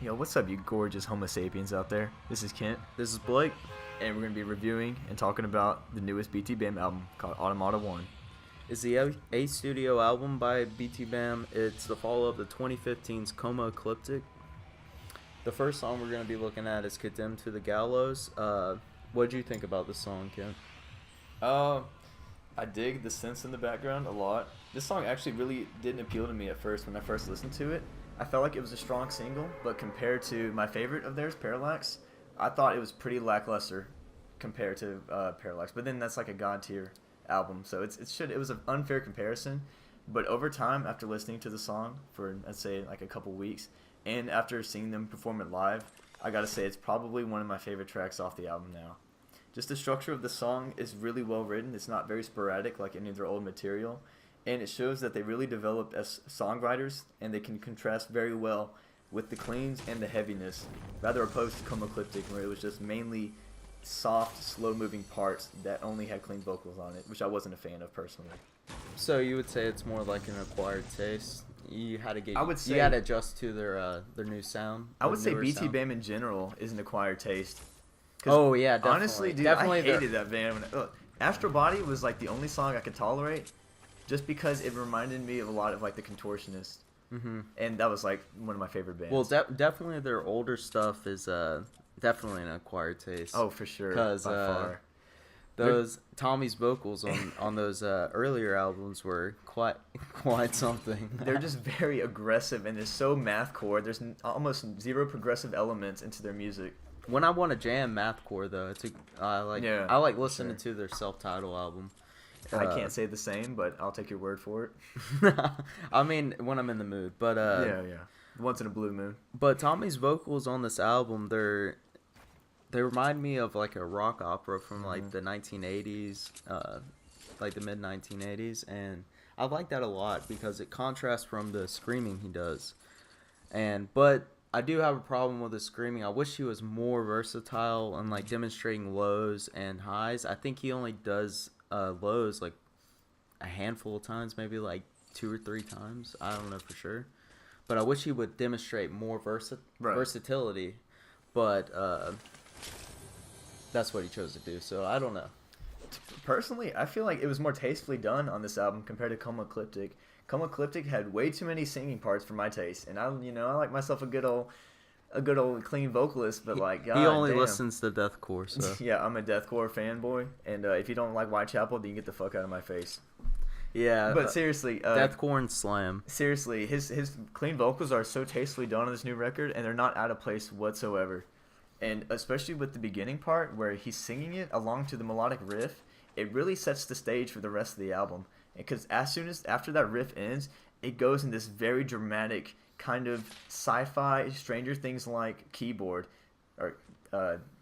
Yo, what's up, you gorgeous Homo sapiens out there? This is Kent, This is Blake. and we're going to be reviewing and talking about the newest BT Bam album called Automata 1. It's the A studio album by BT Bam. It's the follow-up to 2015's Coma Ecliptic. The first song we're going to be looking at is Condemned to the Gallows. What did you think about this song, Kent? I dig the synths in the background a lot. This song actually really didn't appeal to me at first when I first listened to it. I felt like it was a strong single, but compared to my favorite of theirs, Parallax, I thought it was pretty lackluster compared to Parallax. But then that's like a god tier album, so it was an unfair comparison. But over time, after listening to the song for let's say like a couple weeks, and after seeing them perform it live, I gotta say it's probably one of my favorite tracks off the album now. Just the structure of the song is really well written. It's not very sporadic like any of their old material. And it shows that they really developed as songwriters, and they can contrast very well with the cleans and the heaviness, rather opposed to Coma Ecliptic, where it was just mainly soft, slow-moving parts that only had clean vocals on it, which I wasn't a fan of personally. So you would say it's more like an acquired taste. You had to you had to adjust to their new sound. I would say newer BT sound. Bam in general is an acquired taste. Oh yeah, definitely. Honestly, dude, definitely I hated that band. Astro Body was like the only song I could tolerate, just because it reminded me of a lot of like the Contortionists, and that was like one of my favorite bands. Well, definitely their older stuff is definitely an acquired taste. Oh, for sure, because by far. those Tommy's vocals on those earlier albums were quite something. They're just very aggressive, and they're so mathcore. There's almost zero progressive elements into their music. When I want to jam mathcore though, I like listening to their self-titled album. I can't say the same, but I'll take your word for it. I mean, when I'm in the mood, but yeah. Once in a blue moon. But Tommy's vocals on this album, they remind me of like a rock opera from like the 1980s, like the mid 1980s, and I like that a lot because it contrasts from the screaming he does. But I do have a problem with the screaming. I wish he was more versatile and like demonstrating lows and highs. I think he only does lows like a handful of times, maybe like 2 or 3 times. I don't know for sure, but I wish he would demonstrate more versatility. But that's what he chose to do. So I don't know. Personally, I feel like it was more tastefully done on this album compared to Coma Ecliptic. Coma Ecliptic had way too many singing parts for my taste, and I like myself a good old clean vocalist, but like God he only damn. listens to deathcore, so yeah, I'm a deathcore fanboy, and if you don't like Whitechapel, then you get the fuck out of my face. Yeah, but seriously, deathcore and slam. Seriously, his clean vocals are so tastefully done on this new record, and they're not out of place whatsoever. And especially with the beginning part where he's singing it along to the melodic riff, it really sets the stage for the rest of the album. Because after that riff ends, it goes in this very dramatic kind of sci-fi Stranger Things like keyboard or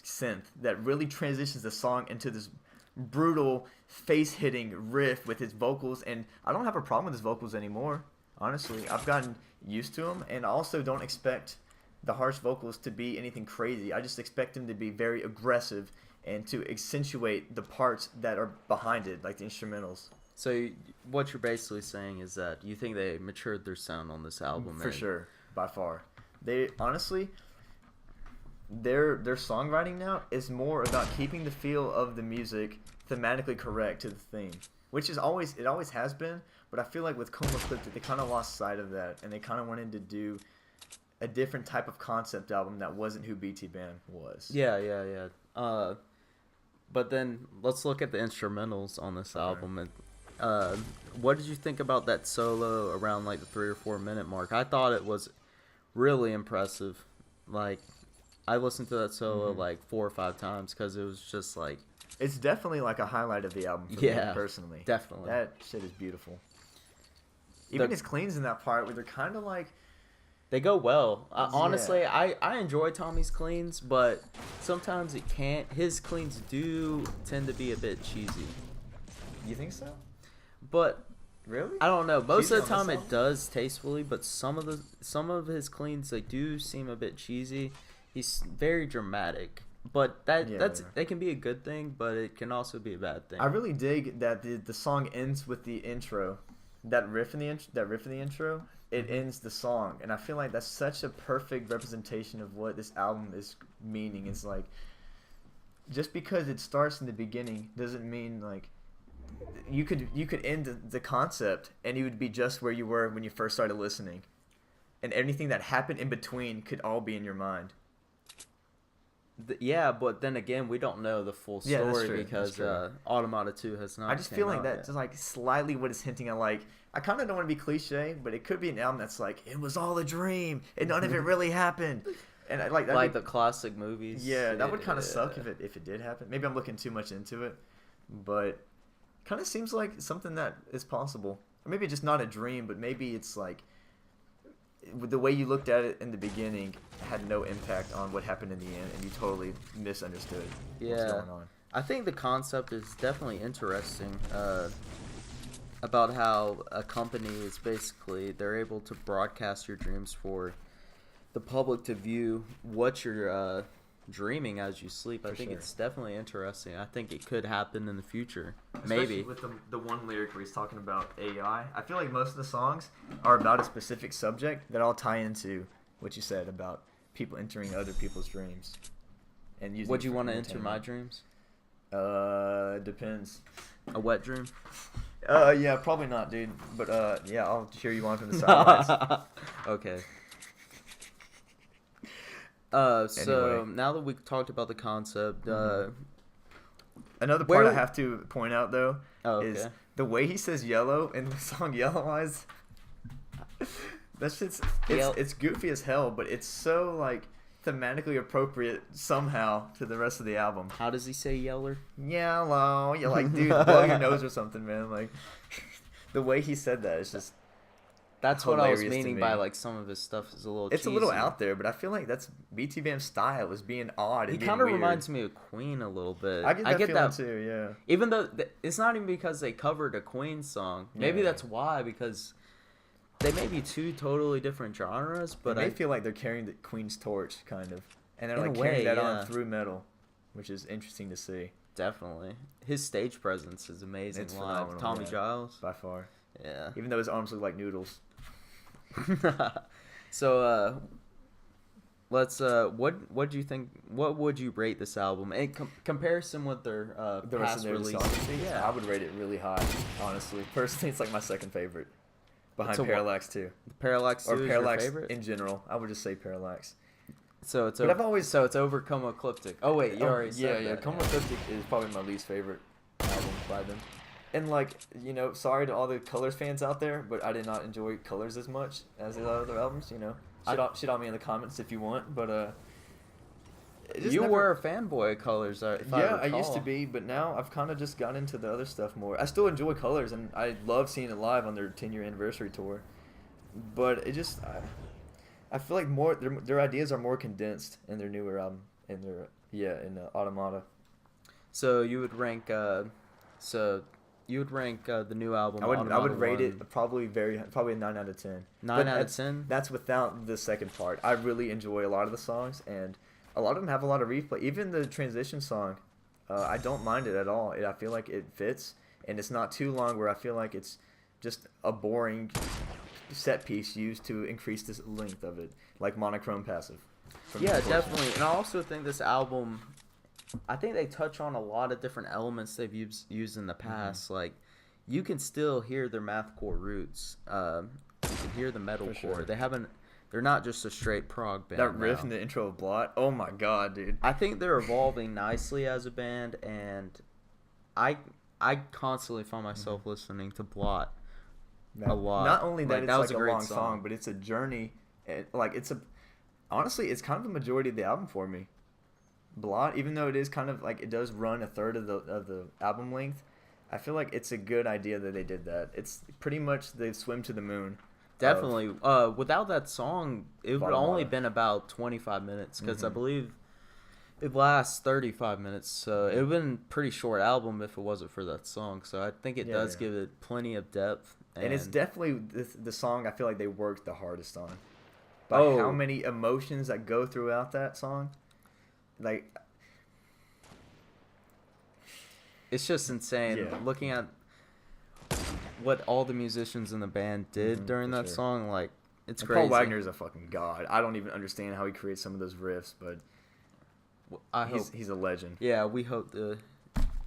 synth that really transitions the song into this brutal face-hitting riff with his vocals. And I don't have a problem with his vocals anymore. Honestly, I've gotten used to them, and I also don't expect the harsh vocals to be anything crazy. I just expect them to be very aggressive and to accentuate the parts that are behind it, like the instrumentals. So what you're basically saying is that you think they matured their sound on this album? For sure, by far. They honestly, their songwriting now is more about keeping the feel of the music thematically correct to the theme, which is always has been. But I feel like with Coma Ecliptic, they kind of lost sight of that, and they kind of wanted to do a different type of concept album that wasn't who BT Bam was. Yeah. But then let's look at the instrumentals on this album. And what did you think about that solo around like the 3 or 4 minute mark? I thought it was really impressive. Like, I listened to that solo like 4 or 5 times because it was just like, it's definitely like a highlight of the album for me personally. Definitely, that shit is beautiful. Even his cleans in that part where they're kind of like, they go well. Honestly, I enjoy Tommy's cleans, but sometimes it can't. His cleans do tend to be a bit cheesy. You think so? But really, I don't know. Most of the time it does tastefully, but some of his cleans, they do seem a bit cheesy. He's very dramatic, but that can be a good thing, but it can also be a bad thing. I really dig that the song ends with the intro, that riff in the intro. it ends the song, and I feel like that's such a perfect representation of what this album is meaning. It's like just because it starts in the beginning doesn't mean like you could end the concept and you would be just where you were when you first started listening, and anything that happened in between could all be in your mind. Yeah, but then again, we don't know the full Yeah, that's story true. because That's true. Automata 2 has not I just came feel like out that's yet. like slightly what it's hinting at. Like I kind of don't want to be cliche, but it could be an album that's like it was all a dream and none of it really happened. And like that'd Like be, the classic movies. yeah, that would kind of suck if it did happen. Maybe I'm looking too much into it, but kind of seems like something that is possible. Or maybe just not a dream, but maybe it's like the way you looked at it in the beginning had no impact on what happened in the end, and you totally misunderstood what's Yeah. going on. I think the concept is definitely interesting. About how a company is basically they're able to broadcast your dreams for the public to view what you're dreaming as you sleep. I For think sure. it's definitely interesting. I think it could happen in the future. Especially Maybe. with the one lyric where he's talking about AI. I feel like most of the songs are about a specific subject that all tie into what you said about people entering other people's dreams and using. Would it you for want to enter my entertainment. dreams? Depends. A wet dream? Yeah, probably not, dude. But yeah, I'll cheer you on from the sidelines. Okay. So Anyway. now that we've talked about the concept, Another part Where- I have to point out though is okay. the way he says yellow in the song Yellow Eyes. That shit's it's goofy as hell, but it's so like thematically appropriate somehow to the rest of the album. How does he say yeller? Yellow, you're like, dude, blow your nose or something, man. Like the way he said that is just That's what I was hilarious to meaning me. by like some of his stuff is a little. it's a little cheesy. out there, but I feel like that's BT Bam's style is being odd. He And being kind of weird. reminds me of Queen a little bit. I get that feeling too. Yeah. Even though it's not even because they covered a Queen song. Maybe Yeah. that's why, because they may be two totally different genres, but But I I feel like they're carrying the Queen's torch, kind of, and they're In a like carrying way, that yeah. on through metal, which is interesting to see definitely his stage presence is amazing It's live. phenomenal, Tommy yeah. Giles, by far. yeah. Even though his arms look like noodles. So let's what do you think? What would you rate this album in comparison with their The rest past of their releases? discography, Yeah, I would rate it really high. Honestly, personally, it's like my second favorite, behind So what- Parallax 2, Parallax 2 or is your Parallax favorite. in general. I would just say Parallax. So it's But I've always- so it's Overcome Ecliptic. Oh wait, you already said yeah. that. Come Ecliptic is probably my least favorite album by them. And like, sorry to all the Colors fans out there, but I did not enjoy Colors as much as the other albums. Shit on me in the comments if you want, but it just You never- were a fanboy of Colors, if I used to recall. be, but now I've kind of just gotten into the other stuff more. I still enjoy Colors, and I love seeing it live on their 10-year anniversary tour. But it just, I feel like their ideas are more condensed in their newer album, in Automata. So you would rank the new album. I would Automata rate 1, it probably a 9 out of 10. 9 But out of that's- 10. That's without the second part. I really enjoy a lot of the songs, and a lot of them have a lot of replay. Even the transition song, I don't mind it at all. I feel like it fits, and it's not too long where I feel like it's just a boring set piece used to increase the length of it, like monochrome passive. from Yeah, Proportion. definitely. And I also think this album, I think they touch on a lot of different elements they've used in the past. Like, you can still hear their mathcore roots. You can hear the metalcore. sure. They're not just a straight prog band. That riff now. in the intro of Blot, oh my god, dude. I think they're evolving nicely as a band, and I constantly find myself listening to Blot a lot. Not only that, Like, it's that was like a a great long song. song, but it's a journey. Honestly, it's kind of the majority of the album for me. Blot, even though it is kind of like it does run a third of the album length, I feel like it's a good idea that they did that. It's pretty much they swim to the moon. Definitely. Without that song, it would Automata. only been about 25 minutes because I Mhm. believe it lasts 35 minutes. So it would have been a pretty short album if it wasn't for that song. So I think it Yeah, does yeah. give it plenty of depth. And it's definitely the song I feel like they worked the hardest on. By Oh. how many emotions that go throughout that song. Like, it's just insane Yeah. looking at what all the musicians in the band did Mhm, during for that sure. song. Like, It's And crazy. Paul Wagner is a fucking god. I don't even understand how he creates some of those riffs, but he's a legend. Yeah, we hope the.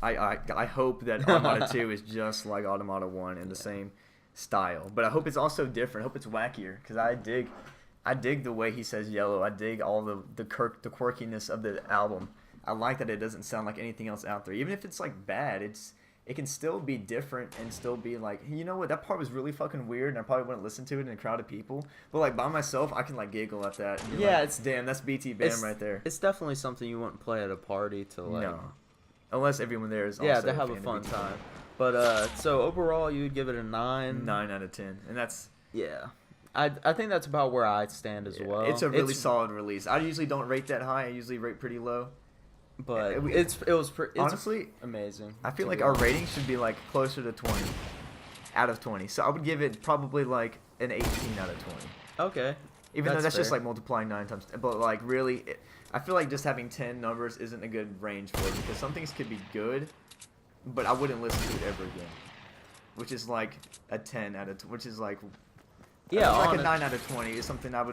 I hope that Automata 2 is just like Automata 1 in the same style, but I hope it's also different. I hope it's wackier because I dig the way he says yellow. I dig all the quirkiness of the album. I like that it doesn't sound like anything else out there. Even if it's like bad, it can still be different and still be like, you know what, that part was really fucking weird and I probably wouldn't listen to it in a crowd of people. But like by myself, I can like giggle at that. And be Yeah, like, it's damn, that's BT Bam right there. It's definitely something you wouldn't play at a party to like. No, unless everyone there is also Yeah, to have fan a of fun BT Bam. time. But so overall, you would give it a 9. 9 out of 10, and that's. Yeah. I think that's about where I stand as well. It's a really solid release. I usually don't rate that high. I usually rate pretty low. But it's honestly amazing. I feel like our rating should be like closer to 20 out of 20. So I would give it probably like an 18 out of 20. Okay. Even though that's just fair. like multiplying 9 times. But like really, I feel like just having 10 numbers isn't a good range for it because some things could be good, but I wouldn't listen to it ever again. Which is like a 10 out of, which is like. Yeah, like a 9 out of 20 is something that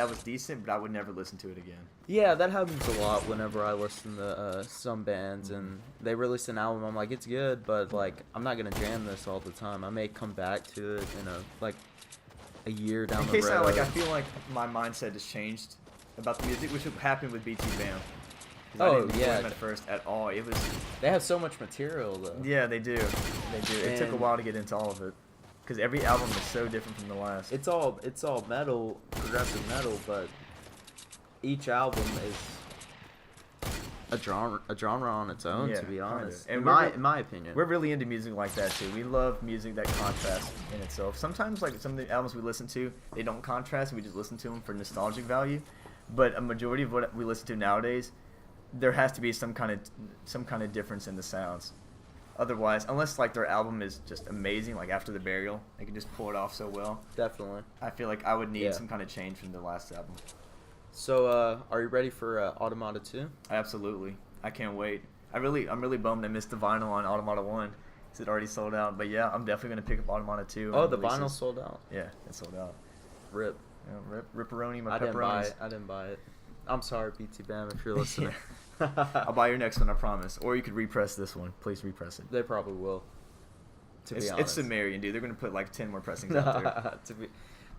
was decent, but I would never listen to it again. Yeah, that happens a lot whenever I listen to some bands and they release an album. I'm like, it's good, but like I'm not gonna jam this all the time. I may come back to it in a year down the road. In case I feel like my mindset has changed about the music, which happened with BT Bam. I didn't enjoy them at first at all. It was. They have so much material though. Yeah, they do. They do. It took a while to get into all of it. Because every album is so different from the last. It's all metal, progressive metal, but each album is a genre on its own. To be honest, and in my opinion, we're really into music like that too. We love music that contrasts in itself. Sometimes, like some of the albums we listen to, they don't contrast. We just listen to them for nostalgic value. But a majority of what we listen to nowadays, there has to be some kind of difference in the sounds. Otherwise, unless like their album is just amazing, like After the Burial, they can just pull it off so well. Definitely. I feel like I would need some kind of change from the last album. So, are you ready for Automata 2? Absolutely. I can't wait. I'm really bummed I missed the vinyl on Automata 1 because it already sold out. But yeah, I'm definitely going to pick up Automata 2. Oh, the vinyl sold out? Yeah, it sold out. Rip. Yeah, ripperoni, my I pepperonis. I didn't buy it. I'm sorry, BT Bam, if you're listening. I'll buy your next one, I promise. Or you could repress this one. Please repress it. They probably will. To be honest. It's Sumerian, dude. They're going to put like 10 more pressings out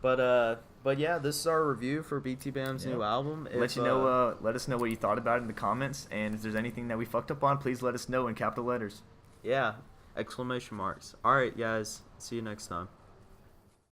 there. But yeah, this is our review for BT Bam's new album. Let us know what you thought about it in the comments, and if there's anything that we fucked up on, please let us know in capital letters. Yeah, exclamation marks. All right, guys. See you next time.